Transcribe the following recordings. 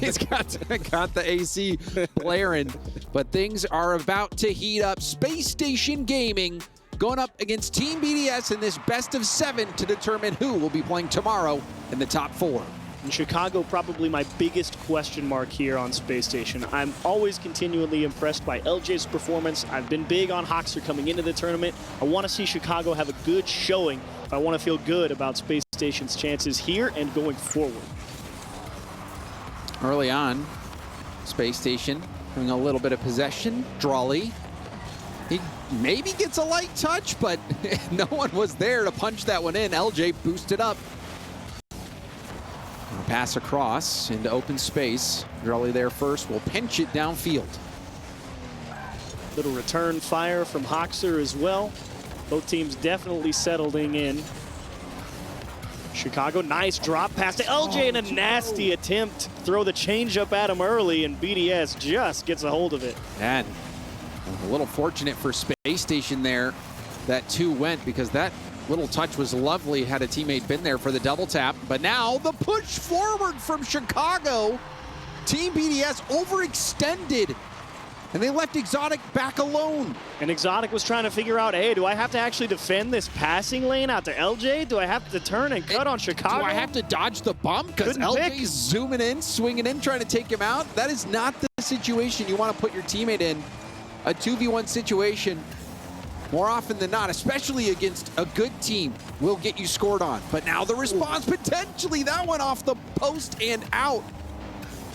He's got the AC blaring. But things are about to heat up. Space Station Gaming going up against Team BDS in this best of 7 to determine who will be playing tomorrow in the top 4. In Chicago, probably my biggest question mark here on Space Station. I'm always continually impressed by LJ's performance. I've been big on Hoxer coming into the tournament. I want to see Chicago have a good showing if I want to feel good about Space Station's chances here and going forward. Early on, Space Station having a little bit of possession. Drawley, he maybe gets a light touch, but no one was there to punch that one in. LJ boosted up. Pass across into open space. Drawley there first, will pinch it downfield. Little return fire from Hoxer as well. Both teams definitely settling in. Chicago, nice drop pass to LJ and a nasty attempt. Throw the changeup at him early, and BDS just gets a hold of it. And a little fortunate for Space Station there that 2 went, because that little touch was lovely had a teammate been there for the double tap. But now the push forward from Chicago. Team BDS overextended, and they left Exotic back alone. And Exotic was trying to figure out, hey, do I have to actually defend this passing lane out to LJ? Do I have to turn and cut on Chicago? Do I have to dodge the bump? Because LJ's zooming in, swinging in, trying to take him out. That is not the situation you want to put your teammate in. A 2v1 situation, more often than not, especially against a good team, will get you scored on. But now the response, potentially, that went off the post and out.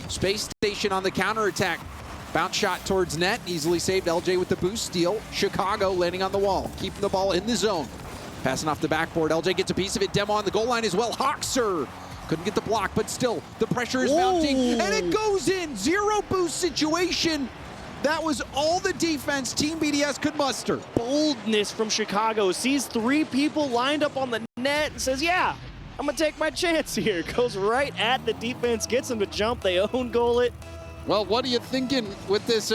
Space Station on the counterattack. Bounce shot towards net, easily saved. LJ with the boost steal. Chicago landing on the wall, keeping the ball in the zone. Passing off the backboard, LJ gets a piece of it. Demo on the goal line as well. Hoxer couldn't get the block, but still, the pressure is mounting, and it goes in. 0 boost situation. That was all the defense Team BDS could muster. Boldness from Chicago. Sees 3 people lined up on the net and says, yeah, I'm going to take my chance here. Goes right at the defense, gets them to jump. They own goal it. Well, what are you thinking with this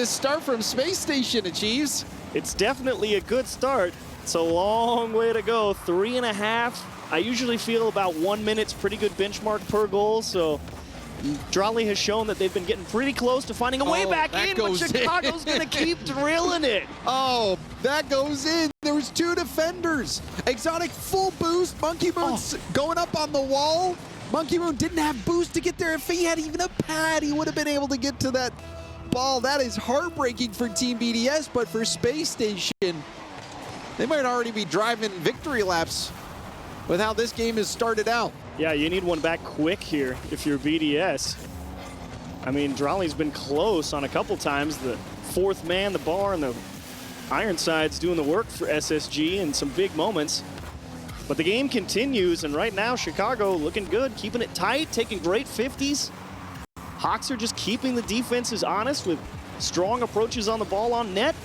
start from Space Station, Achieves? It's definitely a good start. It's a long way to go. 3.5. I usually feel about 1 minute's pretty good benchmark per goal, so Drawley has shown that they've been getting pretty close to finding a way back in, but Chicago's going to keep drilling it. Oh, that goes in. There was 2 defenders. Exotic full boost. Monkey Moon's going up on the wall. Monkey Moon didn't have boost to get there. If he had even a pad, he would have been able to get to that ball. That is heartbreaking for Team BDS, but for Space Station, they might already be driving victory laps with how this game has started out. Yeah, you need one back quick here if you're BDS. I mean, Drawley's been close on a couple times. The 4th man, the bar, and the Ironside's doing the work for SSG in some big moments. But the game continues, and right now, Chicago looking good, keeping it tight, taking great 50s. Hoxer just keeping the defenses honest with strong approaches on the ball on net.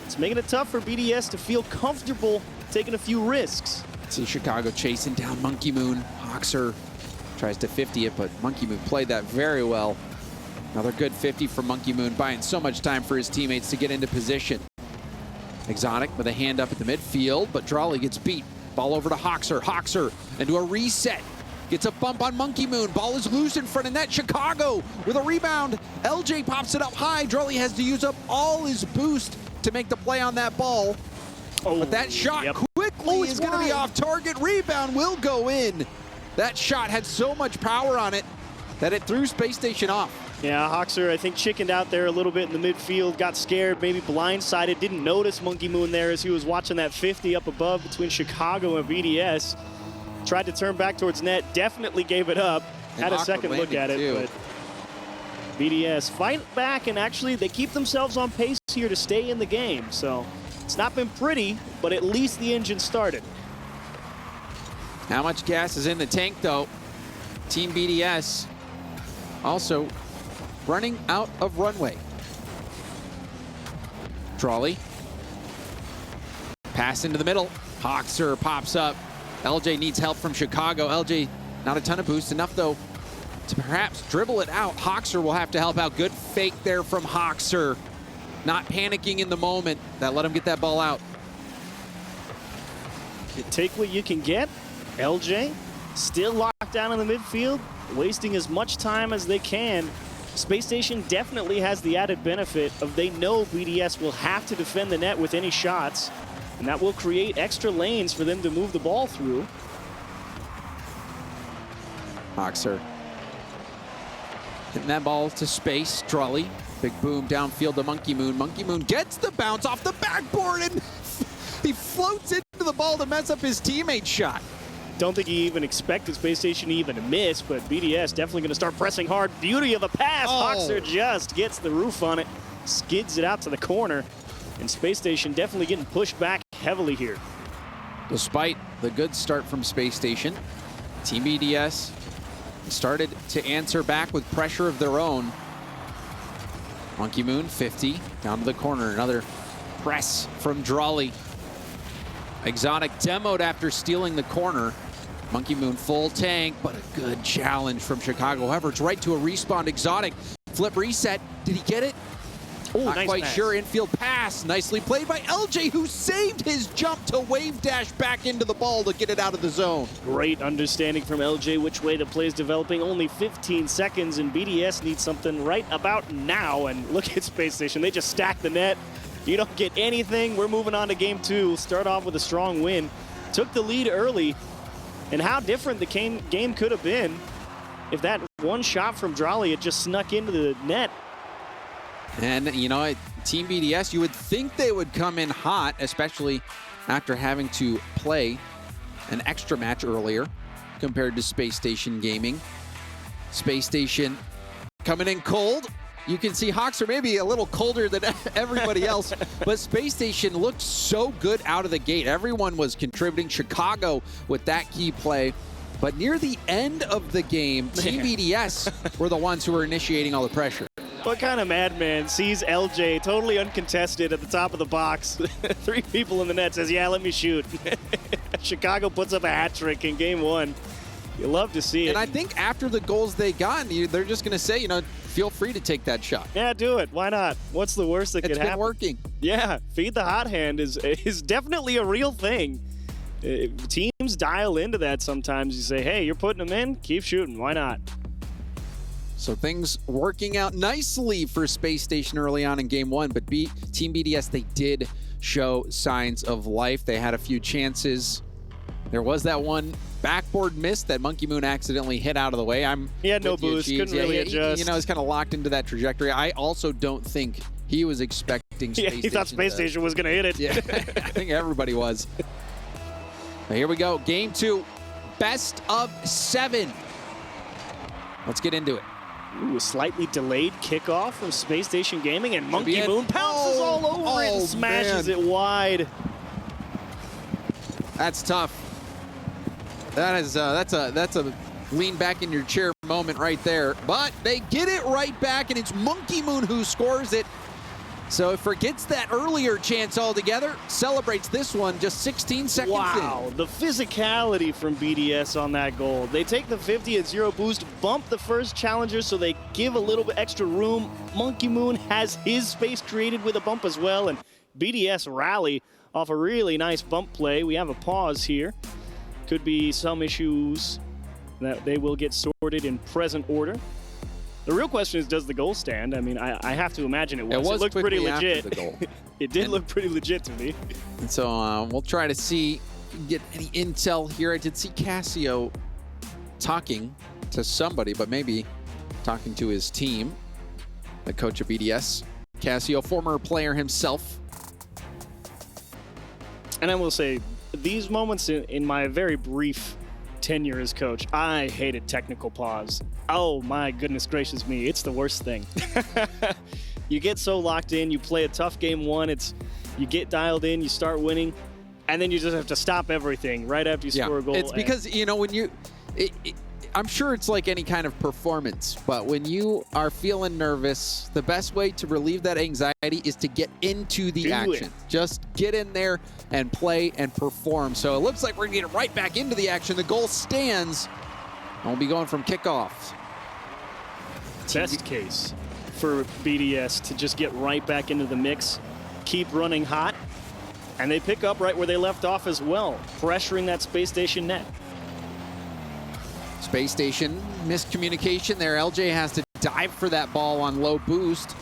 It's making it tough for BDS to feel comfortable taking a few risks. See Chicago chasing down Monkey Moon. Hoxer tries to 50 it, but Monkey Moon played that very well. Another good 50 for Monkey Moon, buying so much time for his teammates to get into position. Exotic with a hand up at the midfield, but Drawley gets beat. Ball over to Hoxer. Hoxer into a reset. Gets a bump on Monkey Moon. Ball is loose in front of net. Chicago with a rebound. LJ pops it up high. Drawley has to use up all his boost to make the play on that ball. Oh, but that shot quickly is going to be off target. Rebound will go in. That shot had so much power on it that it threw Space Station off. Yeah, Hoxer, I think, chickened out there a little bit in the midfield, got scared, maybe blindsided, didn't notice Monkey Moon there as he was watching that 50 up above between Chicago and BDS. Tried to turn back towards net, definitely gave it up. Had a second look at it, but BDS fight back, and actually they keep themselves on pace here to stay in the game. So it's not been pretty, but at least the engine started. How much gas is in the tank, though? Team BDS also running out of runway. Drawley. Pass into the middle. Hoxer pops up. LJ needs help from Chicago. LJ, not a ton of boost. Enough, though, to perhaps dribble it out. Hoxer will have to help out. Good fake there from Hoxer. Not panicking in the moment. That let him get that ball out. You take what you can get. LJ still locked down in the midfield, wasting as much time as they can. Space Station definitely has the added benefit of they know BDS will have to defend the net with any shots, and that will create extra lanes for them to move the ball through. Hoxer hitting that ball to space. Drully, big boom downfield to Monkey Moon. Monkey Moon gets the bounce off the backboard and he floats into the ball to mess up his teammate's shot. Don't think he even expected Space Station even to miss, but BDS definitely going to start pressing hard. Beauty of the pass. Hoxer just gets the roof on it, skids it out to the corner, and Space Station definitely getting pushed back heavily here. Despite the good start from Space Station, Team BDS started to answer back with pressure of their own. Monkey Moon, 50, down to the corner. Another press from Drully. Exotic demoed after stealing the corner. Monkey Moon full tank, but a good challenge from Chicago. However, it's right to a respawn. Exotic flip reset. Did he get it? Oh, not nice quite pass. sure. Infield pass. Nicely played by LJ, who saved his jump to wave dash back into the ball to get it out of the zone. Great understanding from LJ which way the play is developing. Only 15 seconds, and BDS needs something right about now. And look at Space Station. They just stack the net. You don't get anything. We're moving on to game two. Start off with a strong win. Took the lead early. And how different the game could have been if that one shot from Drully had just snuck into the net. And, you know, Team BDS, you would think they would come in hot, especially after having to play an extra match earlier compared to Space Station Gaming. Space Station coming in cold. You can see Hoxer maybe a little colder than everybody else, but Space Station looked so good out of the gate. Everyone was contributing. Chicago with that key play. But near the end of the game, Team BDS were the ones who were initiating all the pressure. What kind of madman sees LJ totally uncontested at the top of the box? 3 people in the net, says, yeah, let me shoot. Chicago puts up a hat trick in game one. You love to see it. And I think after the goals they got, they're just going to say, you know, feel free to take that shot. Yeah, do it. Why not? What's the worst that could happen? It's been working. Yeah, feed the hot hand is definitely a real thing. Teams dial into that sometimes. You say, hey, you're putting them in, keep shooting. Why not? So things working out nicely for Space Station early on in game one, but Team BDS, they did show signs of life. They had a few chances. There was that one backboard miss that Monkey Moon accidentally hit out of the way. He had no boost, couldn't really adjust. You know, he's kind of locked into that trajectory. I also don't think he was expecting Space Station. He thought Space Station was going to hit it. Yeah, I think everybody was. Now here we go, game two, best of 7. Let's get into it. Ooh, a slightly delayed kickoff from Space Station Gaming, and Monkey Moon pounces all over it and smashes it wide. That's tough. That's a lean back in your chair moment right there. But they get it right back, and it's Monkey Moon who scores it. So it forgets that earlier chance altogether, celebrates this one just 16 seconds in. Wow, the physicality from BDS on that goal. They take the 50 at 0 boost, bump the first challenger so they give a little bit extra room. Monkey Moon has his space created with a bump as well, and BDS rally off a really nice bump play. We have a pause here. Could be some issues that they will get sorted in present order. The real question is, does the goal stand? I mean, I have to imagine it was. It looked pretty legit. After the goal. It did look pretty legit to me. And so we'll try to see, get any intel here. I did see Cassio talking to somebody, but maybe talking to his team, the coach of BDS. Cassio, former player himself. And I will say, these moments in my very brief tenure as coach, I hated technical pause. Oh my goodness gracious me, it's the worst thing. You get so locked in, you play a tough game one, you get dialed in, you start winning, and then you just have to stop everything right after you score a goal. It's because, you know, when you, I'm sure it's like any kind of performance, but when you are feeling nervous, the best way to relieve that anxiety is to get into the action. Just get in there and play and perform. So it looks like we're going to get right back into the action. The goal stands. And we'll be going from kickoff. Best case for BDS to just get right back into the mix, keep running hot, and they pick up right where they left off as well, pressuring that Space Station net. Space Station, miscommunication there. LJ has to dive for that ball on low boost.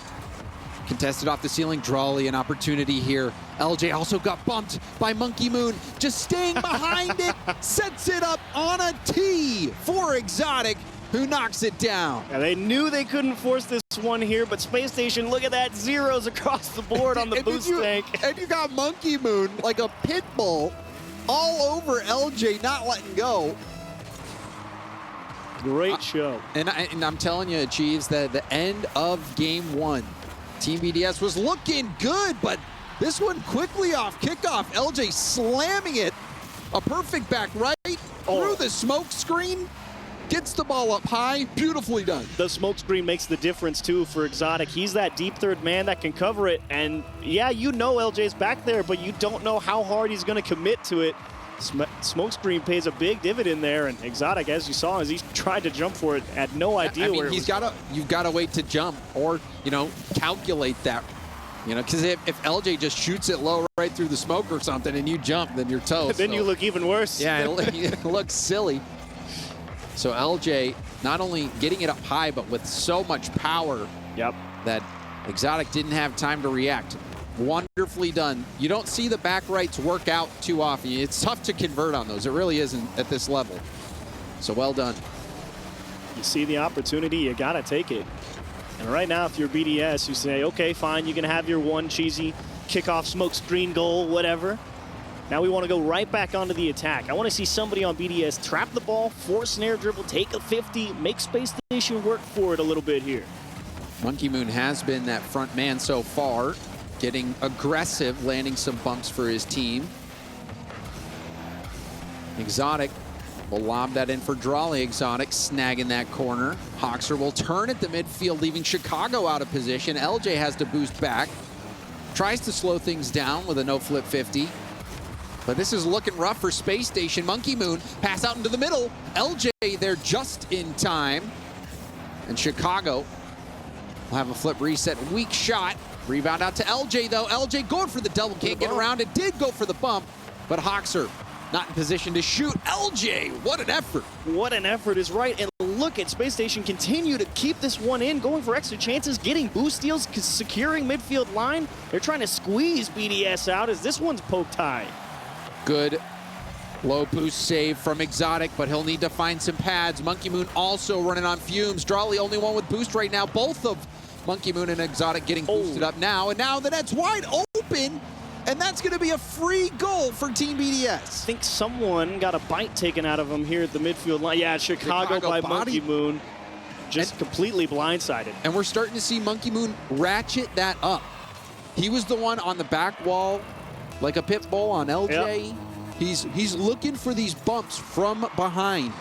Contested off the ceiling. Drawley, an opportunity here. LJ also got bumped by Monkey Moon. Just staying behind it. Sets it up on a tee for Exotic, who knocks it down. Yeah, they knew they couldn't force this one here, but Space Station, look at that, zeros across the board on the boost tank. And you got Monkey Moon like a pit bull all over LJ, not letting go. Great show. And I'm telling you, Achieves, that the end of game one, Team BDS was looking good, but this one quickly off kickoff. LJ slamming it. A perfect back right through the smoke screen. Gets the ball up high. Beautifully done. The smoke screen makes the difference, too, for Exotic. He's that deep third man that can cover it. And, yeah, you know LJ's back there, but you don't know how hard he's going to commit to it. Smoke screen pays a big dividend there, and Exotic, as you saw, as he tried to jump for it, had no idea where it was. You've got to wait to jump or, calculate that. Because if LJ just shoots it low right through the smoke or something and you jump, then you're toast. Then you look even worse. Yeah, it looks silly. So LJ not only getting it up high, but with so much power that Exotic didn't have time to react. Wonderfully done. You don't see the back rights work out too often. It's tough to convert on those. It really isn't at this level. So well done. You see the opportunity, you got to take it. And right now, if you're BDS, you say, okay, fine, you can have your one cheesy kickoff smoke screen goal, whatever. Now we want to go right back onto the attack. I want to see somebody on BDS trap the ball, force snare dribble, take a 50, make Space Station work for it a little bit here. Monkey Moon has been that front man so far, getting aggressive, landing some bumps for his team. Exotic will lob that in for Drawley. Exotic snagging that corner. Hoxer will turn at the midfield, leaving Chicago out of position. LJ has to boost back. Tries to slow things down with a no-flip 50. But this is looking rough for Space Station. Monkey Moon pass out into the middle. LJ there just in time. And Chicago will have a flip reset. Weak shot. Rebound out to LJ though. LJ going for the double. Can't get around it. Did go for the bump. But Hoxer not in position to shoot. LJ, what an effort. What an effort is right. And look at Space Station continue to keep this one in, going for extra chances, getting boost steals, securing midfield line. They're trying to squeeze BDS out as this one's poked high. Good low boost save from Exotic, but he'll need to find some pads. Monkey Moon also running on fumes. Drawley only one with boost right now. Both of Monkey Moon and Exotic getting boosted up now. And now the net's wide open. And that's going to be a free goal for Team BDS. I think someone got a bite taken out of him here at the midfield line. Yeah, Chicago by Monkey Moon. Just completely blindsided. And we're starting to see Monkey Moon ratchet that up. He was the one on the back wall, like a pit bull on LJ. Yep. He's looking for these bumps from behind.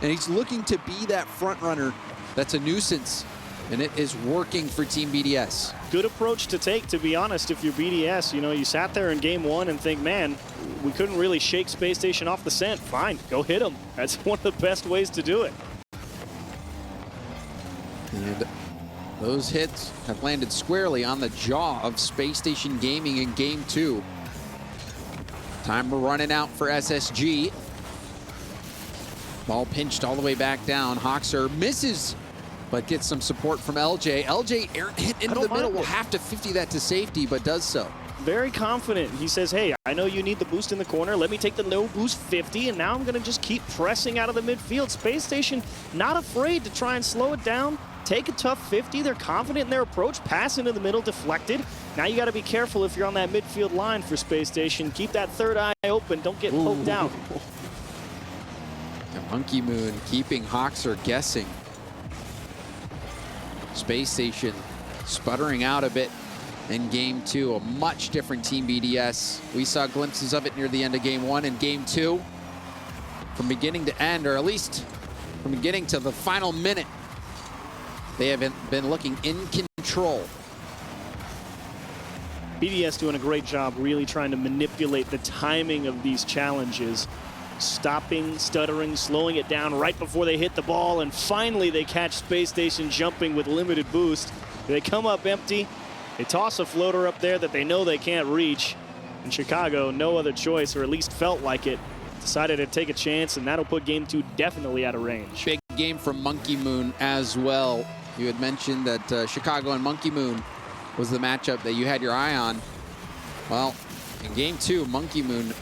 And he's looking to be that front runner that's a nuisance. And it is working for Team BDS. Good approach to take, to be honest, if you're BDS. You sat there in game one and think, man, we couldn't really shake Space Station off the scent. Fine, go hit him. That's one of the best ways to do it. And those hits have landed squarely on the jaw of Space Station Gaming in game two. Time running out for SSG. Ball pinched all the way back down. Hoxer misses, but gets some support from LJ. LJ hit into the middle, will have to 50 that to safety, but does so. Very confident. He says, hey, I know you need the boost in the corner. Let me take the no boost 50, and now I'm going to just keep pressing out of the midfield. Space Station not afraid to try and slow it down, take a tough 50. They're confident in their approach. Pass into the middle, deflected. Now you got to be careful if you're on that midfield line for Space Station. Keep that third eye open. Don't get poked out. And Monkey Moon keeping Hoxer guessing. Space Station sputtering out a bit in game two. A much different Team BDS. We saw glimpses of it near the end of game one and game two. From beginning to end, or at least from beginning to the final minute, they have been looking in control. BDS doing a great job really trying to manipulate the timing of these challenges. Stopping, stuttering, slowing it down right before they hit the ball, and finally they catch Space Station jumping with limited boost. They come up empty. They toss a floater up there that they know they can't reach. In Chicago, no other choice, or at least felt like it, decided to take a chance, and that'll put game 2 definitely out of range. Big game from Monkey Moon as well. You had mentioned that Chicago and Monkey Moon was the matchup that you had your eye on. Well, in game 2, Monkey Moon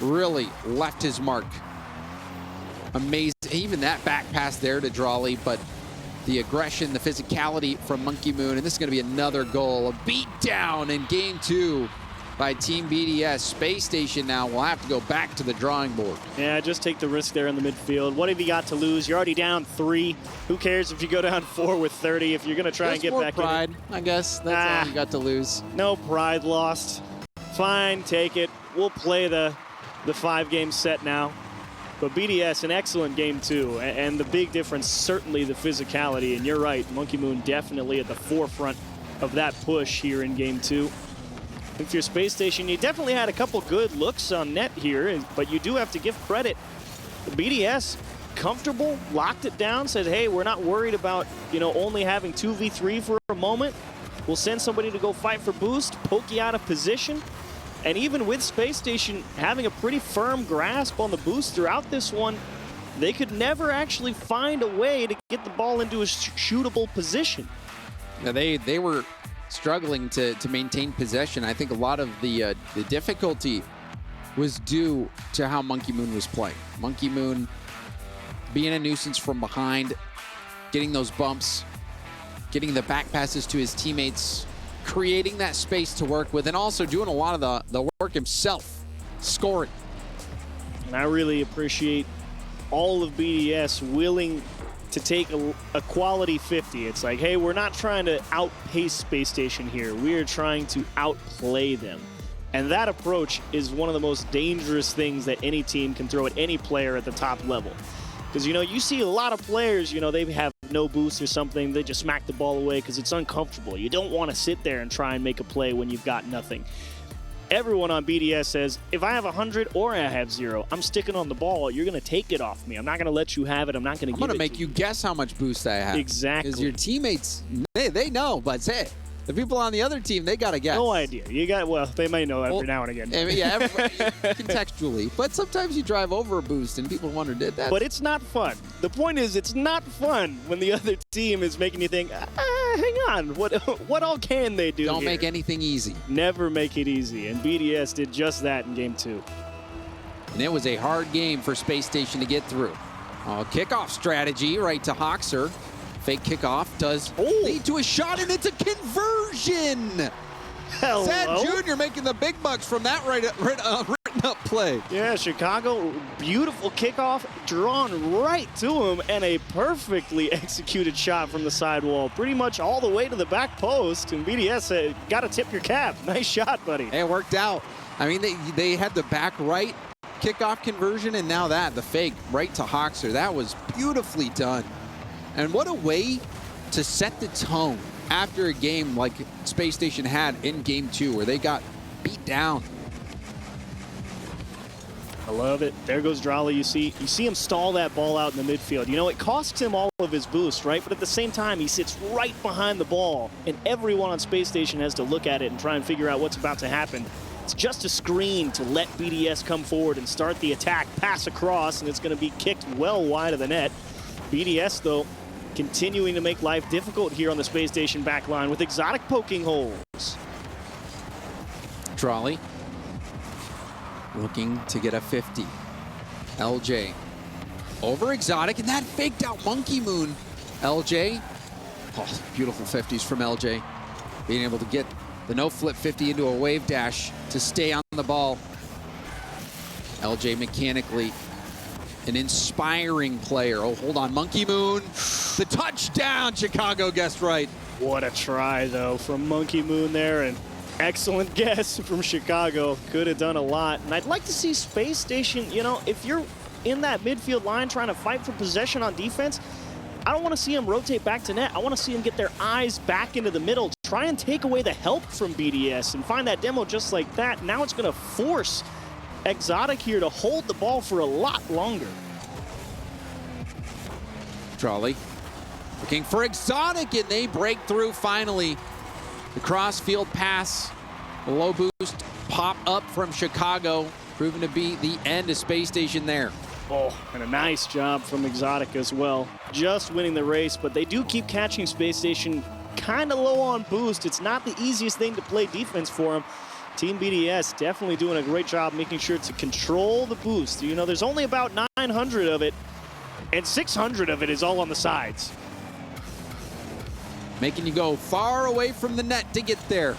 really left his mark. Amazing. Even that back pass there to Drawley, but the aggression, the physicality from Monkey Moon, and this is going to be another goal. A beat down in game 2 by Team BDS. Space Station now will have to go back to the drawing board. Yeah, just take the risk there in the midfield. What have you got to lose? You're already down 3. Who cares if you go down 4 with 30 if you're going to try and get more back pride, in it? I guess. That's all you got to lose. No pride lost. Fine, take it. We'll play the 5-game set now. But BDS, an excellent game 2. And the big difference, certainly the physicality. And you're right, Monkey Moon definitely at the forefront of that push here in game 2. If you're Space Station, you definitely had a couple good looks on net here, but you do have to give credit. The BDS, comfortable, locked it down, said, hey, we're not worried about, only having 2v3 for a moment. We'll send somebody to go fight for boost, poke you out of position. And even with Space Station having a pretty firm grasp on the boost throughout this one, they could never actually find a way to get the ball into a shootable position. Yeah, they were struggling to maintain possession. I think a lot of the difficulty was due to how Monkey Moon was playing. Monkey Moon being a nuisance from behind, getting those bumps, getting the back passes to his teammates, creating that space to work with, and also doing a lot of the work himself, scoring. And I really appreciate all of BDS willing to take a quality 50. It's like, hey, we're not trying to outpace Space Station here. We are trying to outplay them. And that approach is one of the most dangerous things that any team can throw at any player at the top level. Because, you see a lot of players, they have no boost or something. They just smack the ball away because it's uncomfortable. You don't want to sit there and try and make a play when you've got nothing. Everyone on BDS says, if I have 100 or I have 0, I'm sticking on the ball. You're going to take it off me. I'm not going to let you have it. I'm not going to give it to you. I'm going to make you guess how much boost I have. Exactly. Because your teammates, they know, but say the people on the other team, they got to guess. No idea. Well, they may know every now and again. Yeah, contextually. But sometimes you drive over a boost and people wonder, did that? But it's not fun. The point is, it's not fun when the other team is making you think, hang on, what all can they do Don't here? make anything easy. Never make it easy. And BDS did just that in game 2. And it was a hard game for Space Station to get through. Kickoff strategy right to Hoxer. Fake kickoff does lead to a shot, and it's a conversion. Hello? Sad Jr. making the big bucks from that written up play. Yeah, Chicago, beautiful kickoff, drawn right to him, and a perfectly executed shot from the sidewall, pretty much all the way to the back post. And BDS got to tip your cap. Nice shot, buddy. It worked out. I mean, they had the back right kickoff conversion, and now the fake right to Hoxer. That was beautifully done. And what a way to set the tone after a game like Space Station had in game 2, where they got beat down. I love it. There goes Drawley. You see him stall that ball out in the midfield. It costs him all of his boost, right? But at the same time, he sits right behind the ball, and everyone on Space Station has to look at it and try and figure out what's about to happen. It's just a screen to let BDS come forward and start the attack, pass across, and it's going to be kicked well wide of the net. BDS, though, continuing to make life difficult here on the Space Station back line with Exotic poking holes. Drawley looking to get a 50. LJ over Exotic, and that faked out Monkey Moon. LJ, beautiful 50s from LJ. Being able to get the no-flip 50 into a wave dash to stay on the ball. LJ mechanically an inspiring player. Oh, hold on, Monkey Moon. The touchdown, Chicago guessed right. What a try, though, from Monkey Moon there, and excellent guess from Chicago. Could have done a lot. And I'd like to see Space Station, if you're in that midfield line trying to fight for possession on defense, I don't want to see them rotate back to net. I want to see them get their eyes back into the middle, try and take away the help from BDS and find that demo just like that. Now it's going to force Exotic here to hold the ball for a lot longer. Drawley looking for Exotic, and they break through finally. The cross-field pass, a low boost pop up from Chicago. Proven to be the end of Space Station there. Oh, and a nice job from Exotic as well. Just winning the race, but they do keep catching Space Station kind of low on boost. It's not the easiest thing to play defense for them. Team BDS definitely doing a great job making sure to control the boost. You know, there's only about 900 of it, and 600 of it is all on the sides. Making you go far away from the net to get there.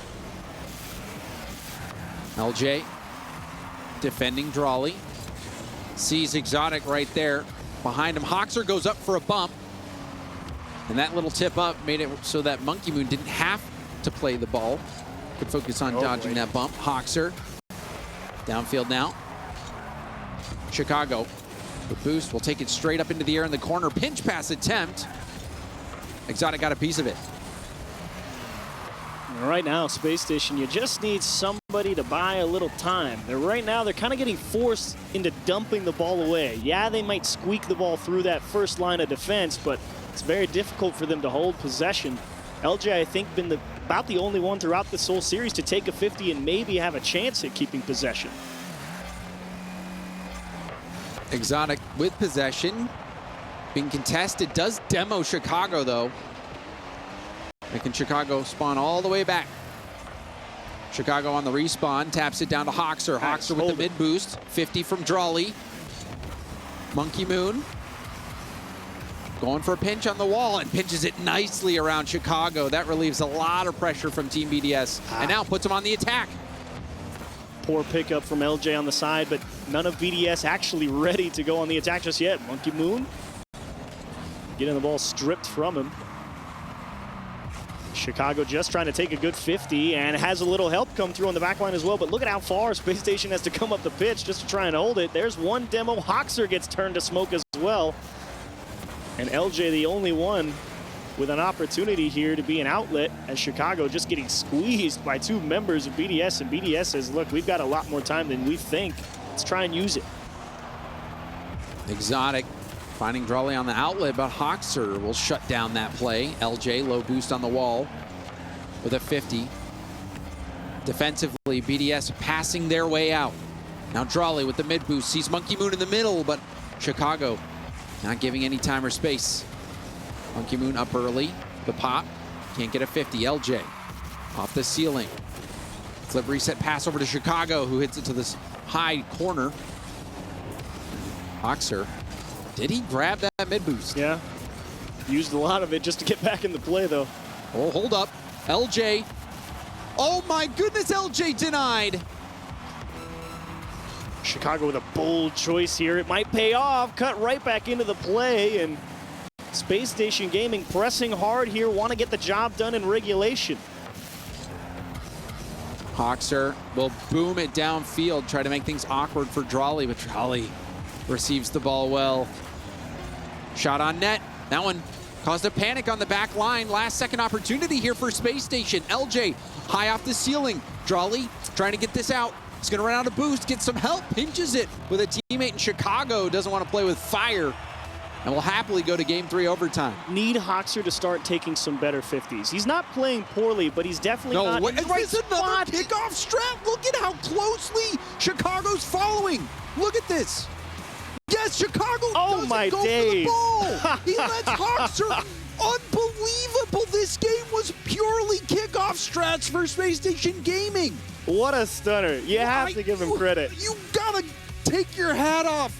LJ defending Drawley. Sees Exotic right there. Behind him, Hoxer goes up for a bump. And that little tip up made it so that Monkey Moon didn't have to play the ball. Could focus on dodging that bump. Hoxer downfield now. Chicago, the boost will take it straight up into the air in the corner. Pinch pass attempt. Exotic got a piece of it. And right now, Space Station, you just need somebody to buy a little time. Right now, they're kind of getting forced into dumping the ball away. Yeah, they might squeak the ball through that first line of defense, but it's very difficult for them to hold possession. LJ, I think, been about the only one throughout this whole series to take a 50 and maybe have a chance at keeping possession. Exotic with possession. Being contested. Does demo Chicago, though. Making Chicago spawn all the way back. Chicago on the respawn. Taps it down to Hoxer. Hoxer with the mid boost. 50 from Drawley. Monkey Moon. Going for a pinch on the wall and pinches it nicely around Chicago. That relieves a lot of pressure from Team BDS. And now puts him on the attack. Poor pickup from LJ on the side, but none of BDS actually ready to go on the attack just yet. Monkey Moon getting the ball stripped from him. Chicago just trying to take a good 50 and has a little help come through on the back line as well, but look at how far Space Station has to come up the pitch just to try and hold it. There's one demo. Hoxer gets turned to smoke as well. And LJ the only one with an opportunity here to be an outlet, as Chicago just getting squeezed by two members of BDS, and BDS says, look, we've got a lot more time than we think. Let's try and use it. Exotic finding Drawley on the outlet, but Hoxer will shut down that play. LJ, low boost on the wall with a 50. Defensively, BDS passing their way out. Now Drawley with the mid boost, sees Monkey Moon in the middle, but Chicago not giving any time or space. Monkey Moon up early. The pop. Can't get a 50. LJ off the ceiling. Flip reset pass over to Chicago, who hits it to this high corner. Hoxer. Did he grab that mid boost? Yeah. Used a lot of it just to get back in the play, though. Oh, hold up. LJ. Oh, my goodness. LJ denied. Chicago with a bold choice here. It might pay off. Cut right back into the play, and Space Station Gaming pressing hard here. Want to get the job done in regulation. Hoxer will boom it downfield, try to make things awkward for Drawley, but Drawley receives the ball well. Shot on net. That one caused a panic on the back line. Last second opportunity here for Space Station. LJ high off the ceiling. Drawley trying to get this out. He's going to run out of boost, get some help, pinches it with a teammate in Chicago. Doesn't want to play with fire, and will happily go to game 3 overtime. Need Hoxer to start taking some better 50s. He's not playing poorly, but he's definitely not. No, right, another kickoff strat. Look at how closely Chicago's following. Look at this. Yes, Chicago doesn't go for the ball. He lets Hoxer. Unbelievable. This game was purely kickoff strats for Space Station Gaming. What a stunner. You have to give him credit. You gotta take your hat off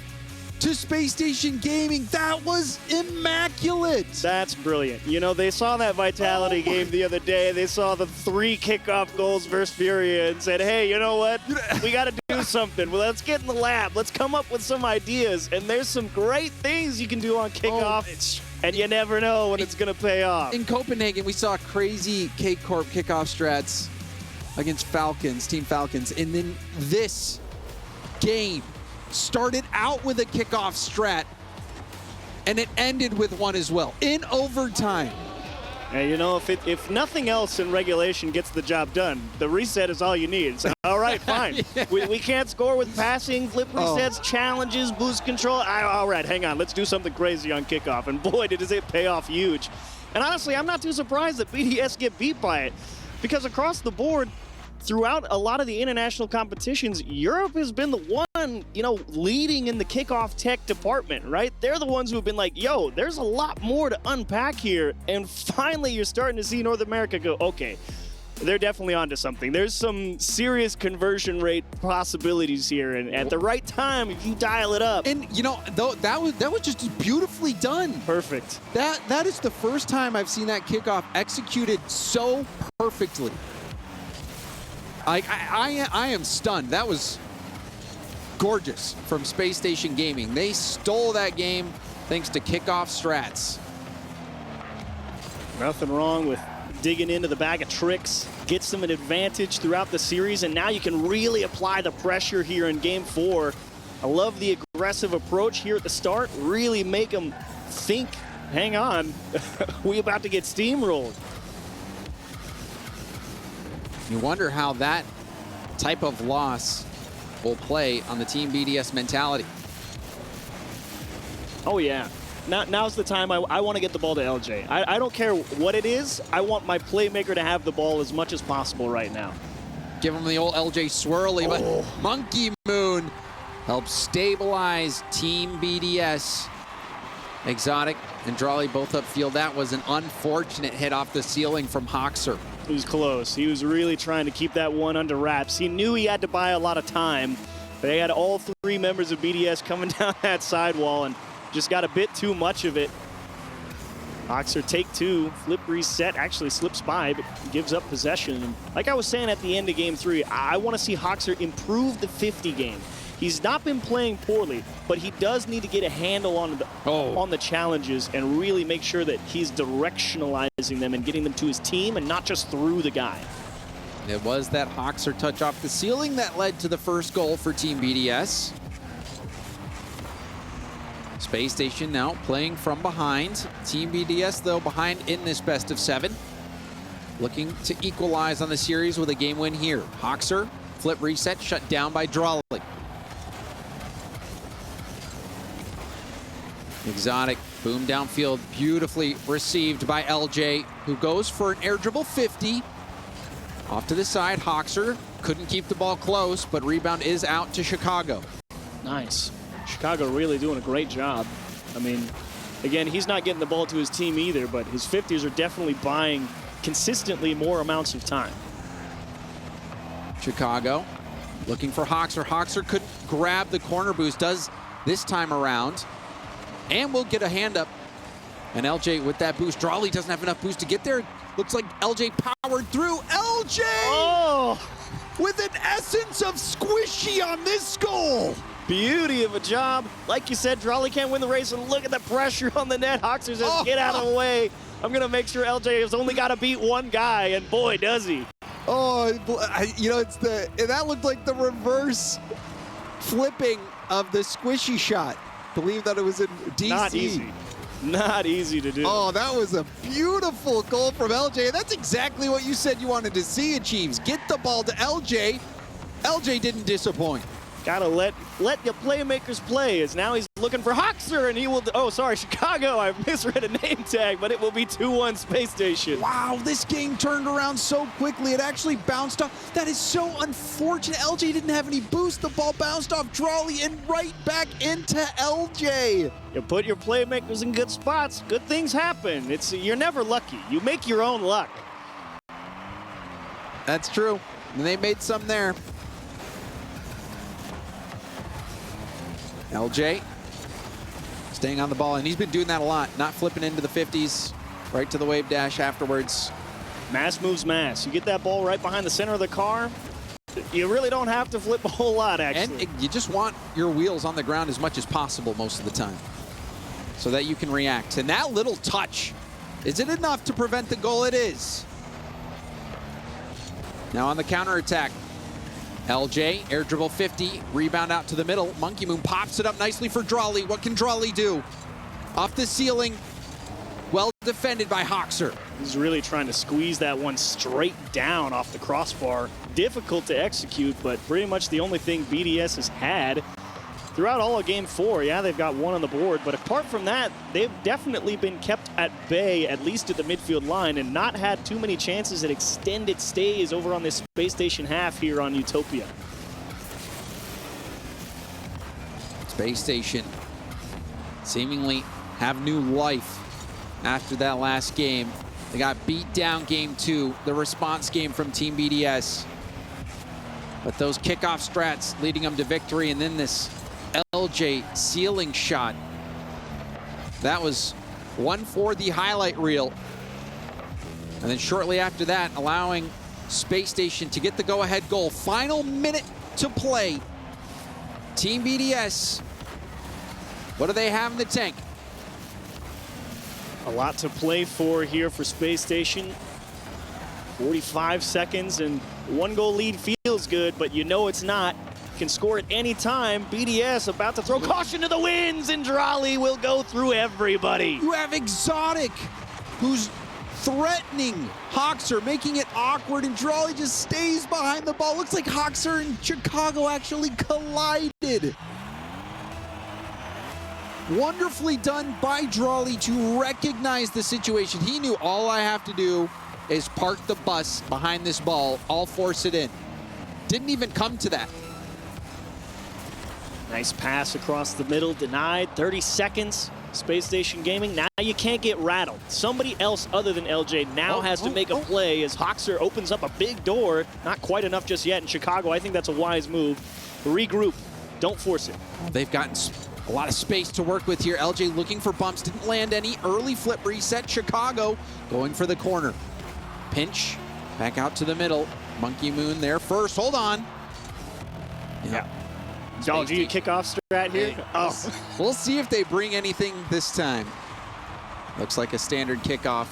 to Space Station Gaming. That was immaculate. That's brilliant. You know, they saw that Vitality game the other day. They saw the 3 kickoff goals versus Furia and said, hey, you know what? We got to do something. Well, let's get in the lab. Let's come up with some ideas. And there's some great things you can do on kickoff. And you never know when it's going to pay off. In Copenhagen, we saw crazy K-Corp kickoff strats against Falcons, Team Falcons. And then this game started out with a kickoff strat, and it ended with one as well, in overtime. And you know, if nothing else in regulation gets the job done, the reset is all you need. So, all right, fine. Yeah. We can't score with passing, flip resets, challenges, boost control. All right, hang on. Let's do something crazy on kickoff. And boy, does it pay off huge. And honestly, I'm not too surprised that BDS get beat by it, because across the board, throughout a lot of the international competitions, Europe has been the one T1, you know, leading in the kickoff tech department, right? They're the ones who have been like, yo, there's a lot more to unpack here. And finally, you're starting to see North America go, okay, they're definitely onto something. There's some serious conversion rate possibilities here, and at the right time, if you dial it up. And you know, that was just beautifully done. Perfect. That is the first time I've seen that kickoff executed so perfectly. I am stunned. That was gorgeous from Spacestation Gaming. They stole that game thanks to kickoff strats. Nothing wrong with digging into the bag of tricks, gets them an advantage throughout the series, and now you can really apply the pressure here in Game 4. I love the aggressive approach here at the start, really make them think, hang on, we about to get steamrolled. You wonder how that type of loss will play on the Team BDS mentality. Oh yeah. Now's the time I want to get the ball to LJ. I don't care what it is. I want my playmaker to have the ball as much as possible right now. Give him the old LJ swirly, but Monkey Moon helps stabilize Team BDS. Exotic and Drawley both upfield. That was an unfortunate hit off the ceiling from Hoxer. He was close. He was really trying to keep that one under wraps. He knew he had to buy a lot of time. They had all three members of BDS coming down that sidewall and just got a bit too much of it. Hoxer take two, flip reset, actually slips by, but gives up possession. And like I was saying at the end of Game 3, I want to see Hoxer improve the 50 game. He's not been playing poorly, but he does need to get a handle on the challenges and really make sure that he's directionalizing them and getting them to his team and not just through the guy. It was that Hoxer touch off the ceiling that led to the first goal for Team BDS. Spacestation now playing from behind. Team BDS, though, behind in this best of 7. Looking to equalize on the series with a game win here. Hoxer, flip reset, shut down by Drawley. Exotic, boom downfield, beautifully received by LJ, who goes for an air dribble 50. Off to the side, Hoxer couldn't keep the ball close, but rebound is out to Chicago. Nice. Chicago really doing a great job. I mean, again, he's not getting the ball to his team either, but his 50s are definitely buying consistently more amounts of time. Chicago looking for Hoxer. Hoxer couldn't grab the corner boost, does this time around. And we'll get a hand up. And LJ with that boost. Drawley doesn't have enough boost to get there. Looks like LJ powered through. LJ! Oh! With an essence of squishy on this goal. Beauty of a job. Like you said, Drawley can't win the race, and look at the pressure on the net. Hoxer says, get out of the way. I'm going to make sure LJ has only got to beat one guy, and boy, does he. Oh, you know, that looked like the reverse flipping of the squishy shot. Believe that it was in DC. Not easy. Not easy to do. Oh, that was a beautiful goal from LJ. That's exactly what you said you wanted to see, Chiefs. Get the ball to LJ. LJ didn't disappoint. Gotta let the playmakers play, as now he's looking for Hoxer, and he will, oh, sorry, Chicago, I misread a name tag, but it will be 2-1 Space Station. Wow, this game turned around so quickly. It actually bounced off. That is so unfortunate. LJ didn't have any boost. The ball bounced off Drawley and right back into LJ. You put your playmakers in good spots, good things happen. You're never lucky. You make your own luck. That's true. And they made some there. LJ staying on the ball, and he's been doing that a lot, not flipping into the 50s, right to the wave dash afterwards. Mass moves mass. You get that ball right behind the center of the car, you really don't have to flip a whole lot, actually. And you just want your wheels on the ground as much as possible most of the time so that you can react. And that little touch, is it enough to prevent the goal? It is. Now on the counterattack, LJ, air dribble 50, rebound out to the middle. Monkey Moon pops it up nicely for Drawley. What can Drawley do? Off the ceiling, well defended by Hoxer. He's really trying to squeeze that one straight down off the crossbar. Difficult to execute, but pretty much the only thing BDS has had throughout all of Game 4. Yeah, they've got one on the board, but apart from that, they've definitely been kept at bay, at least at the midfield line, and not had too many chances at extended stays over on this Space Station half here on Utopia. Space Station seemingly have new life after that last game. They got beat down game 2, the response game from Team BDS. But those kickoff strats leading them to victory, and then this LJ ceiling shot. That was one for the highlight reel. And then shortly after that, allowing Space Station to get the go-ahead goal. Final minute to play. Team BDS, what do they have in the tank? A lot to play for here for Space Station. 45 seconds and 1-goal lead feels good, but you know it's not. Can score at any time. BDS about to throw caution to the winds, and Drolly will go through everybody. You have Exotic, who's threatening Hoxer, making it awkward, and Drolly just stays behind the ball. Looks like Hoxer and Chicago actually collided. Wonderfully done by Drolly to recognize the situation. He knew all I have to do is park the bus behind this ball. I'll force it in. Didn't even come to that. Nice pass across the middle, denied. 30 seconds. Space Station Gaming, now you can't get rattled. Somebody else other than LJ now has to make a play as Hoxer opens up a big door. Not quite enough just yet in Chicago. I think that's a wise move. Regroup. Don't force it. They've gotten a lot of space to work with here. LJ looking for bumps, didn't land any. Early flip reset. Chicago going for the corner. Pinch, back out to the middle. Monkey Moon there first. Hold on. Yeah. Oh, do you kickoff strat here? Hey, oh. We'll see if they bring anything this time. Looks like a standard kickoff.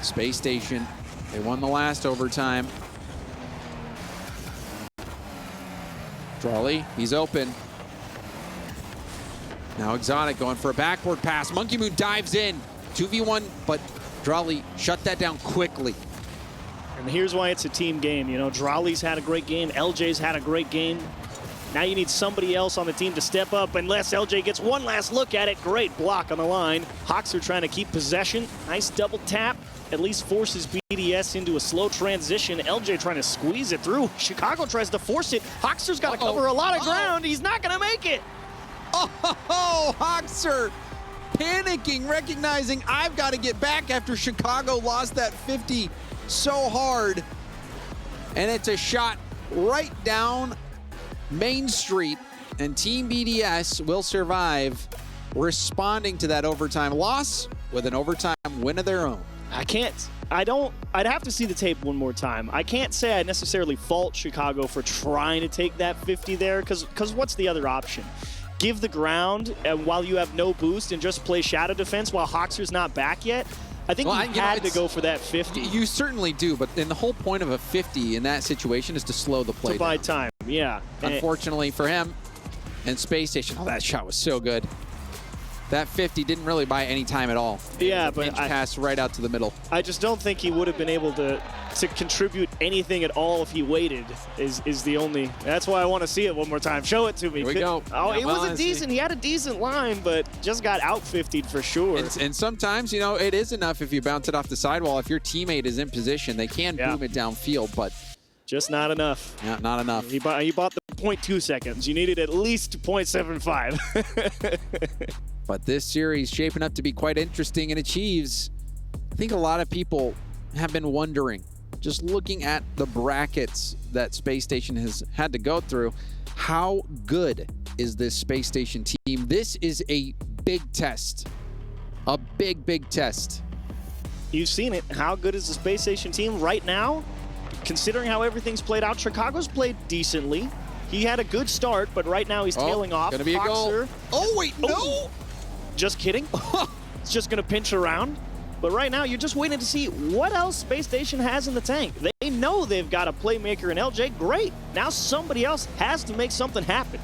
Space Station, they won the last overtime. Drolly, he's open. Now Exotic going for a backward pass. Monkey Moon dives in. 2v1, but Drolly shut that down quickly. And here's why it's a team game. You know, Drolly's had a great game. LJ's had a great game. Now you need somebody else on the team to step up. Unless LJ gets one last look at it. Great block on the line. Hoxer trying to keep possession. Nice double tap. At least forces BDS into a slow transition. LJ trying to squeeze it through. Chicago tries to force it. Hoxer's got to cover a lot of ground. He's not going to make it. Oh, Hoxer panicking, recognizing I've got to get back after Chicago lost that 50 so hard. And it's a shot right down Main Street, and Team BDS will survive, responding to that overtime loss with an overtime win of their own. I'd have to see the tape one more time. I can't say I necessarily fault Chicago for trying to take that 50 there, because what's the other option? Give the ground and while you have no boost and just play shadow defense while Hoxer's not back yet? I think you had to go for that 50. You certainly do, but then the whole point of a 50 in that situation is to slow the play down. To buy time, yeah. Unfortunately for him and Space Station, that shot was so good. That 50 didn't really buy any time at all. Yeah, but pass right out to the middle. I just don't think he would have been able to contribute anything at all if he waited. Is the only. That's why I want to see it one more time. Show it to me. Here we go. Oh, it was a decent. He had a decent line, but just got out 50'd for sure. And sometimes, you know, it is enough if you bounce it off the sidewall. If your teammate is in position, they can boom it downfield, but just not enough. Yeah, not enough. He bought the 0.2 seconds. You needed at least 0.75. But this series shaping up to be quite interesting, and Achieves, I think a lot of people have been wondering, just looking at the brackets that Space Station has had to go through, how good is this Space Station team? This is a big test. A big, big test. You've seen it. How good is the Space Station team right now? Considering how everything's played out, Chicago's played decently. He had a good start, but right now he's tailing off. Gonna be a goal. Oh, wait, no! Oh. Just kidding. It's just going to pinch around. But right now, you're just waiting to see what else Space Station has in the tank. They know they've got a playmaker in LJ. Great. Now somebody else has to make something happen.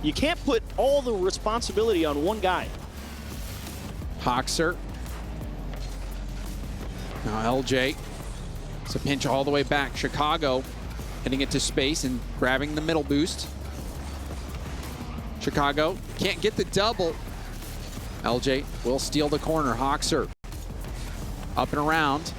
You can't put all the responsibility on one guy. Hoxer. Now LJ. It's a pinch all the way back. Chicago hitting it to space and grabbing the middle boost. Chicago can't get the double. LJ will steal the corner. Hoxer up and around.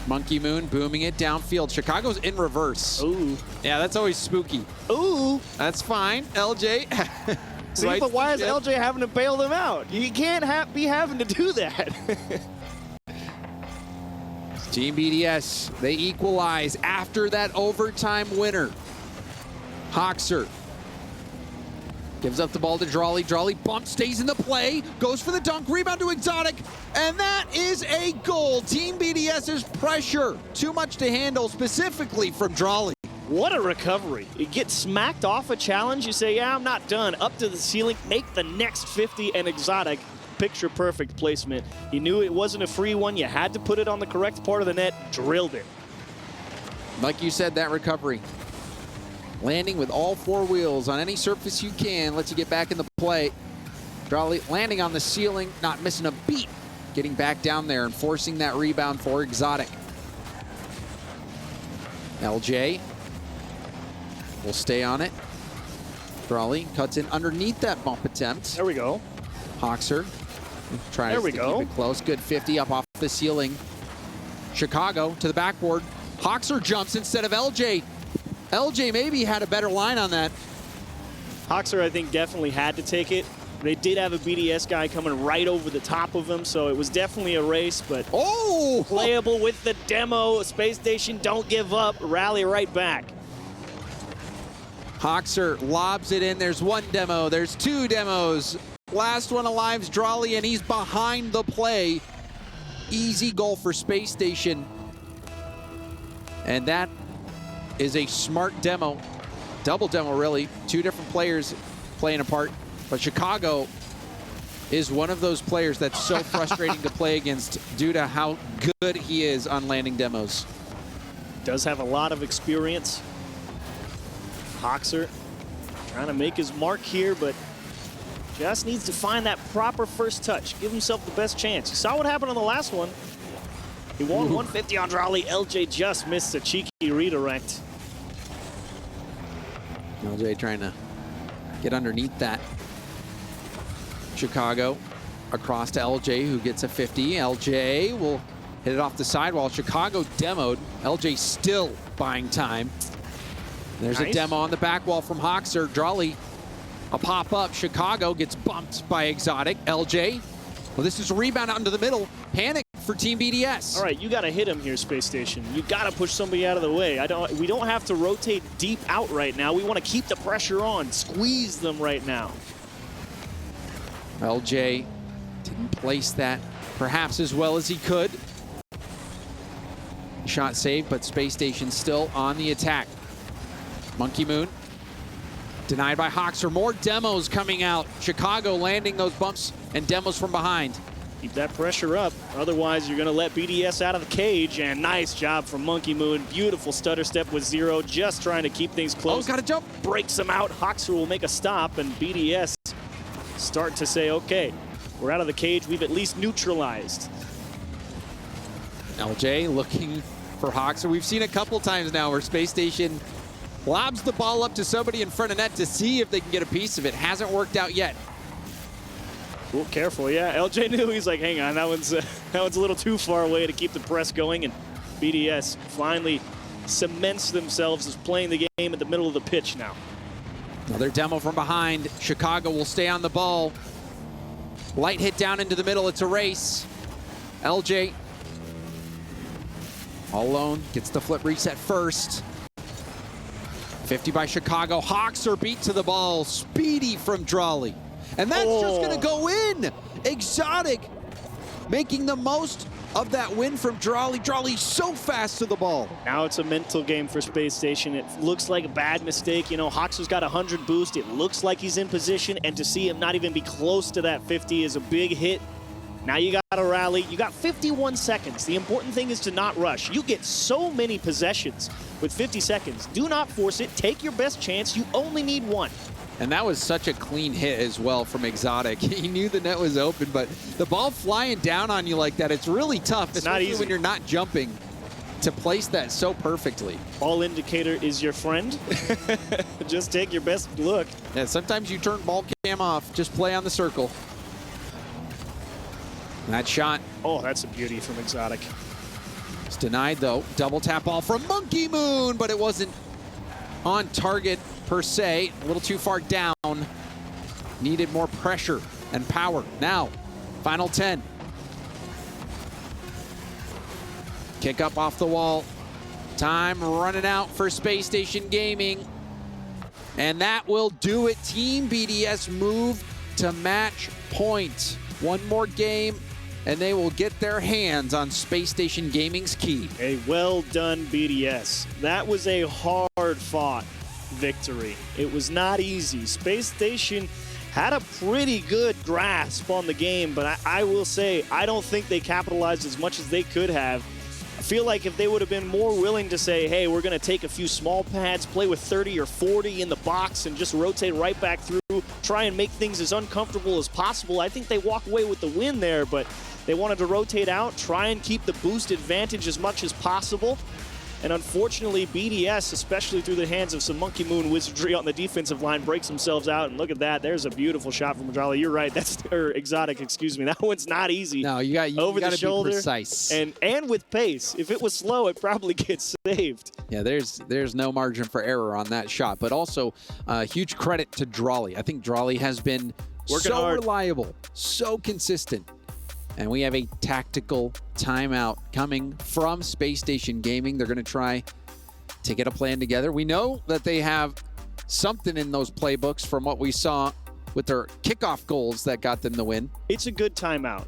Monkey Moon booming it downfield. Chicago's in reverse. Ooh. Yeah, that's always spooky. Ooh. That's fine. LJ. See, right, but why is LJ having to bail them out? You can't be having to do that. Team BDS, they equalize after that overtime winner. Hoxer gives up the ball to Drawley. Drawley bumps, stays in the play, goes for the dunk, rebound to Exotic, and that is a goal. Team BDS's pressure, too much to handle, specifically from Drawley. What a recovery. You get smacked off a challenge, you say, yeah, I'm not done. Up to the ceiling, make the next 50, and Exotic, picture perfect placement. You knew it wasn't a free one. You had to put it on the correct part of the net, drilled it. Like you said, that recovery. Landing with all four wheels on any surface you can lets you get back in the play. Drawley landing on the ceiling, not missing a beat. Getting back down there and forcing that rebound for Exotic. LJ will stay on it. Drawley cuts in underneath that bump attempt. There we go. Hoxer tries to keep it close. Good 50 up off the ceiling. Chicago to the backboard. Hoxer jumps instead of LJ. LJ maybe had a better line on that. Hoxer, I think, definitely had to take it. They did have a BDS guy coming right over the top of him, so it was definitely a race, but playable with the demo. Space Station, don't give up. Rally right back. Hoxer lobs it in. There's one demo. There's two demos. Last one alive's Drawley, and he's behind the play. Easy goal for Space Station. And that is a smart demo. Double demo, really. Two different players playing a part. But Chicago is one of those players that's so frustrating to play against due to how good he is on landing demos. Does have a lot of experience. Hoxer trying to make his mark here, but just needs to find that proper first touch. Give himself the best chance. You saw what happened on the last one. He won 150 on Drawley. LJ just missed a cheeky redirect. LJ trying to get underneath that. Chicago across to LJ, who gets a 50. LJ will hit it off the side while Chicago demoed. LJ still buying time. There's a demo on the back wall from Hoxer. Drawley, a pop-up. Chicago gets bumped by Exotic. LJ, well, this is a rebound out into the middle. Panic for Team BDS. All right, you got to hit him here, Space Station. You got to push somebody out of the way. We don't have to rotate deep out right now. We want to keep the pressure on, squeeze them right now. LJ didn't place that perhaps as well as he could. Shot saved, but Space Station still on the attack. Monkey Moon denied by Hoxer. More demos coming out. Chicago landing those bumps and demos from behind. Keep that pressure up. Otherwise, you're going to let BDS out of the cage. And nice job from Monkey Moon. Beautiful stutter step with 0. Just trying to keep things close. Oh, got to jump. Breaks him out. Hoxer will make a stop. And BDS start to say, okay, we're out of the cage. We've at least neutralized. LJ looking for Hoxer. We've seen a couple times now where Space Station lobs the ball up to somebody in front of net to see if they can get a piece of it. Hasn't worked out yet. Well, careful, yeah. LJ knew. He's like, hang on, that one's a little too far away to keep the press going, and BDS finally cements themselves as playing the game at the middle of the pitch now. Another demo from behind. Chicago will stay on the ball. Light hit down into the middle. It's a race. LJ all alone, gets the flip reset first. 50 by Chicago. Hoxer beat to the ball. Speedy from Drawley. And that's just going to go in. Exotic making the most of that win from Drawley. Drawley so fast to the ball. Now it's a mental game for Space Station. It looks like a bad mistake. You know, Hoxer's got 100 boost. It looks like he's in position, and to see him not even be close to that 50 is a big hit. Now you got to rally. You got 51 seconds. The important thing is to not rush. You get so many possessions with 50 seconds. Do not force it. Take your best chance. You only need one. And that was such a clean hit as well from Exotic. He knew the net was open, but the ball flying down on you like that, it's really tough, especially when you're not jumping, to place that so perfectly. Ball indicator is your friend. Just take your best look. Yeah, sometimes you turn ball cam off. Just play on the circle. And that shot. Oh, that's a beauty from Exotic. denied though. Double tap ball from Monkey Moon, but it wasn't on target per se. A little too far down. Needed more pressure and power. Now, final 10. Kick up off the wall. Time running out for Space Station Gaming. And that will do it. Team BDS move to match point. One more game, and they will get their hands on Space Station Gaming's key. A well done BDS. That was a hard-fought victory. It was not easy. Space Station had a pretty good grasp on the game, but I will say, I don't think they capitalized as much as they could have. I feel like if they would have been more willing to say, hey, we're going to take a few small pads, play with 30 or 40 in the box, and just rotate right back through, try and make things as uncomfortable as possible, I think they walk away with the win there, but they wanted to rotate out, try and keep the boost advantage as much as possible. And unfortunately, BDS, especially through the hands of some Monkey Moon wizardry on the defensive line, breaks themselves out. And look at that. There's a beautiful shot from Madrali. You're right. That's Exotic, excuse me. That one's not easy. No, you got over the shoulder. Be precise. And with pace. If it was slow, it probably gets saved. Yeah, there's no margin for error on that shot. But also, huge credit to Drawley. I think Drawley has been working so hard, reliable, so consistent. And we have a tactical timeout coming from Space Station Gaming. They're going to try to get a plan together. We know that they have something in those playbooks from what we saw with their kickoff goals that got them the win. It's a good timeout,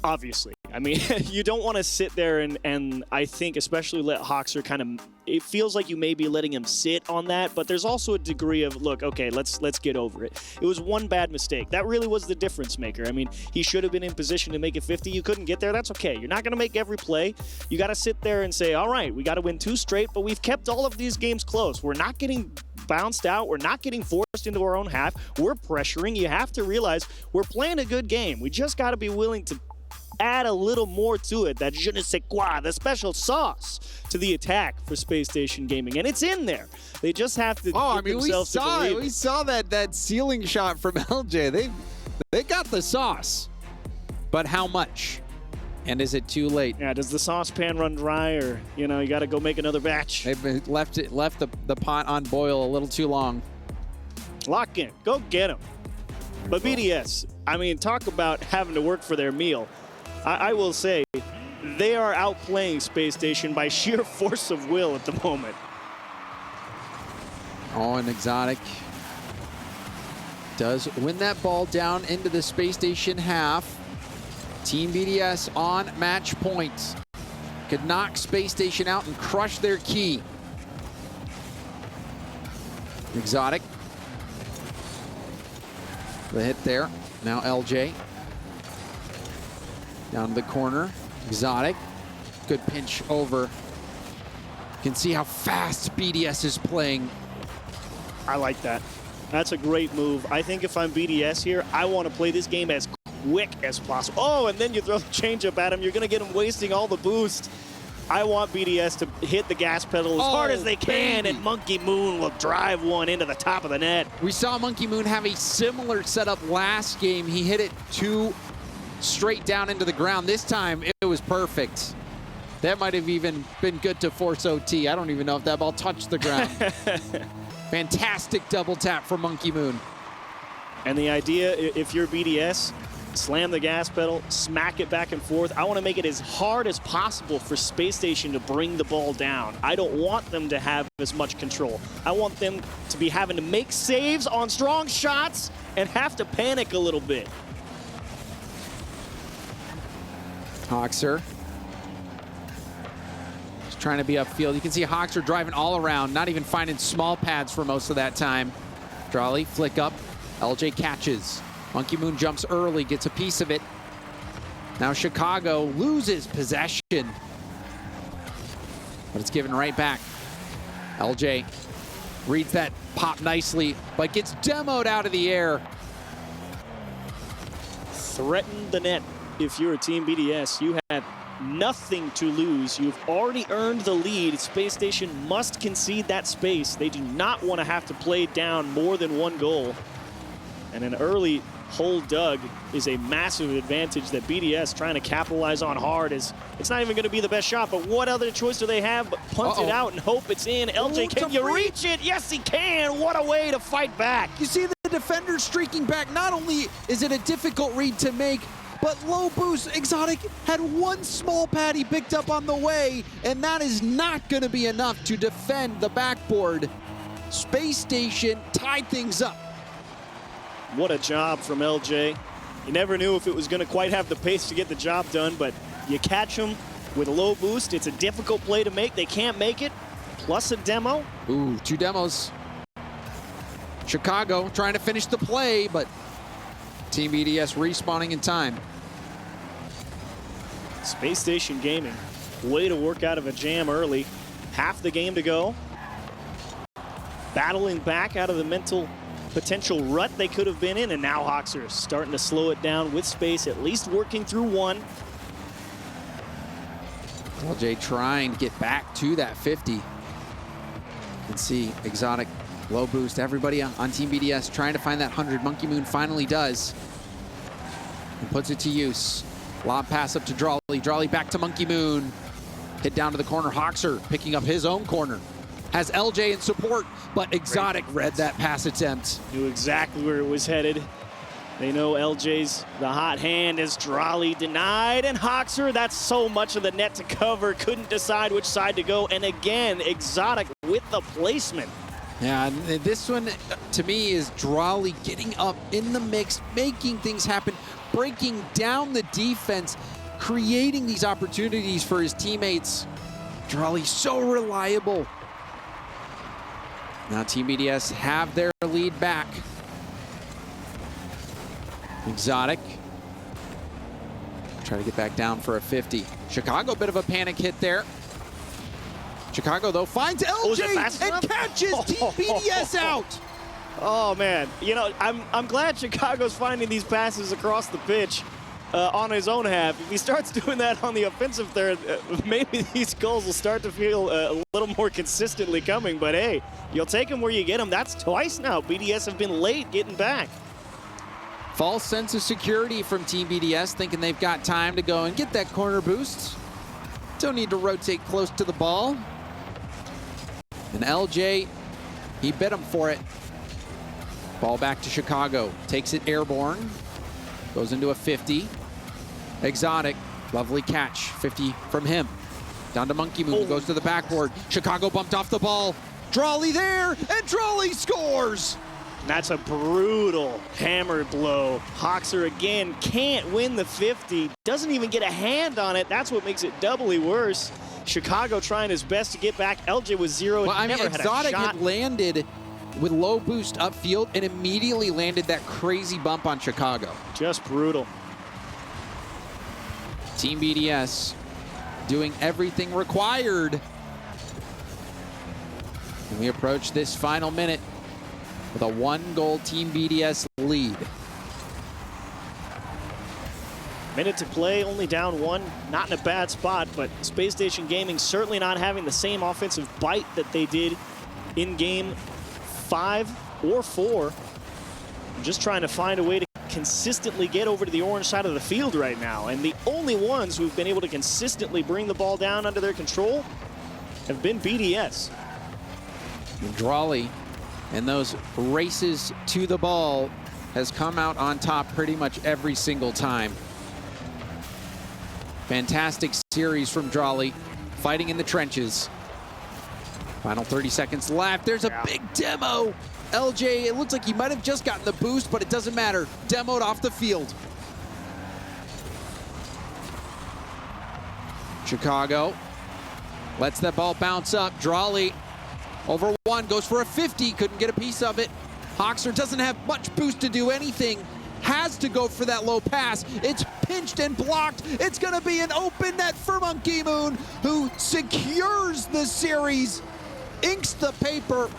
obviously. I mean, you don't want to sit there and I think especially let Hoxer kind of, it feels like you may be letting him sit on that, but there's also a degree of, look, okay, let's get over it. It was one bad mistake. That really was the difference maker. I mean, he should have been in position to make it 50. You couldn't get there. That's okay. You're not going to make every play. You got to sit there and say, all right, we got to win 2 straight, but we've kept all of these games close. We're not getting bounced out. We're not getting forced into our own half. We're pressuring. You have to realize we're playing a good game. We just got to be willing to add a little more to it, that je ne sais quoi, the special sauce to the attack for Space Station Gaming, and it's in there. They just have to get themselves to believe it. We saw that ceiling shot from LJ. They got the sauce, but how much? And is it too late? Yeah, does the saucepan run dry, or you got to go make another batch? They've left the pot on boil a little too long. Lock in, go get them. But BDS, I mean, talk about having to work for their meal. I will say, they are outplaying Space Station by sheer force of will at the moment. Oh, and Exotic does win that ball down into the Space Station half. Team BDS on match points. Could knock Space Station out and crush their key. Exotic. The hit there. Now LJ. Down to the corner. Exotic. Good pinch over. You can see how fast BDS is playing. I like that. That's a great move. I think if I'm BDS here, I want to play this game as quick as possible. Oh, and then you throw the changeup at him. You're going to get him wasting all the boost. I want BDS to hit the gas pedal as hard as they can, and Monkey Moon will drive one into the top of the net. We saw Monkey Moon have a similar setup last game. He hit it 2 straight down into the ground. This time, it was perfect. That might have even been good to force OT. I don't even know if that ball touched the ground. Fantastic double tap for Monkey Moon. And the idea, if you're BDS, slam the gas pedal, smack it back and forth. I want to make it as hard as possible for Space Station to bring the ball down. I don't want them to have as much control. I want them to be having to make saves on strong shots and have to panic a little bit. Hoxer. Just trying to be upfield. You can see Hoxer driving all around, not even finding small pads for most of that time. Drawley, flick up. LJ catches. Monkey Moon jumps early, gets a piece of it. Now Chicago loses possession. But it's given right back. LJ reads that pop nicely, but gets demoed out of the air. Threaten the net. If you're a Team BDS, you have nothing to lose. You've already earned the lead. Space Station must concede that space. They do not want to have to play down more than 1 goal. And an early hole dug is a massive advantage that BDS trying to capitalize on hard. Is it's not even going to be the best shot, but what other choice do they have but punt it out and hope it's in? LJ, can you reach it? Yes, he can. What a way to fight back. You see the defender streaking back. Not only is it a difficult read to make, but low boost. Exotic had one small pad he picked up on the way, and that is not going to be enough to defend the backboard. Space Station tied things up. What a job from LJ. You never knew if it was going to quite have the pace to get the job done, but you catch him with a low boost. It's a difficult play to make. They can't make it, plus a demo. Ooh, 2 demos. Chicago trying to finish the play, but Team BDS respawning in time. Space Station Gaming, way to work out of a jam early. Half the game to go. Battling back out of the mental potential rut they could have been in, and now Hawks are starting to slow it down with Space, at least working through one. LJ trying to get back to that 50. You can see Exotic, low boost. Everybody on Team BDS trying to find that 100. Monkey Moon finally does. And puts it to use. Lob pass up to Drawley. Drawley back to Monkey Moon. Hit down to the corner. Hawkser picking up his own corner. Has LJ in support, but Exotic read that pass attempt. Knew exactly where it was headed. They know LJ's the hot hand as Drawley denied, and Hawkser, that's so much of the net to cover, couldn't decide which side to go, and again, Exotic with the placement. Yeah, and this one, to me, is Drawley getting up in the mix, making things happen, breaking down the defense, creating these opportunities for his teammates. Drawley so reliable. Now Team BDS have their lead back. Exotic. Try to get back down for a 50. Chicago, bit of a panic hit there. Chicago, though, finds LJ and catches Team BDS out. Oh, man. You know, I'm glad Chicago's finding these passes across the pitch on his own half. If he starts doing that on the offensive third, maybe these goals will start to feel a little more consistently coming. But, hey, you'll take them where you get them. That's twice now. BDS have been late getting back. False sense of security from Team BDS, thinking they've got time to go and get that corner boost. Don't need to rotate close to the ball. And LJ, he bit him for it. Ball back to Chicago. Takes it airborne. Goes into a 50. Exotic, lovely catch. 50 from him. Down to Monkey Moon, goes to the backboard. Chicago bumped off the ball. Drawley there, and Drawley scores! That's a brutal hammer blow. Hawkser again can't win the 50. Doesn't even get a hand on it. That's what makes it doubly worse. Chicago trying his best to get back. LJ was 0. Well, I mean, Exotic had landed with low boost upfield and immediately landed that crazy bump on Chicago. Just brutal. Team BDS doing everything required. And we approach this final minute with a 1-goal Team BDS lead. Minute to play, only down 1. Not in a bad spot, but Space Station Gaming certainly not having the same offensive bite that they did in game 5 or 4. Just trying to find a way to consistently get over to the orange side of the field right now. And the only ones who've been able to consistently bring the ball down under their control have been BDS. Drawley and those races to the ball has come out on top pretty much every single time. Fantastic series from Drawley, fighting in the trenches. Final 30 seconds left. There's a big demo. LJ, it looks like he might have just gotten the boost, but it doesn't matter. Demoed off the field. Chicago lets that ball bounce up. Drawley over 1, goes for a 50, couldn't get a piece of it. Hawkser doesn't have much boost to do anything. Has to go for that low pass. It's pinched and blocked. It's gonna be an open net for Monkey Moon, who secures the series, inks the paper.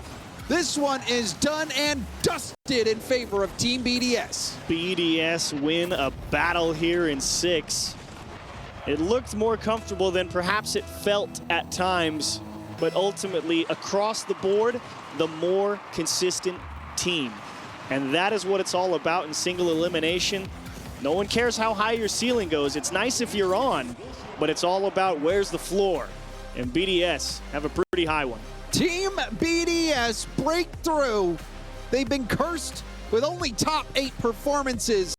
This one is done and dusted in favor of Team BDS. BDS win a battle here in 6. It looked more comfortable than perhaps it felt at times, but ultimately, across the board, the more consistent team. And that is what it's all about in single elimination. No one cares how high your ceiling goes. It's nice if you're on, but it's all about where's the floor. And BDS have a pretty high one. Team BDS breakthrough. They've been cursed with only top 8 performances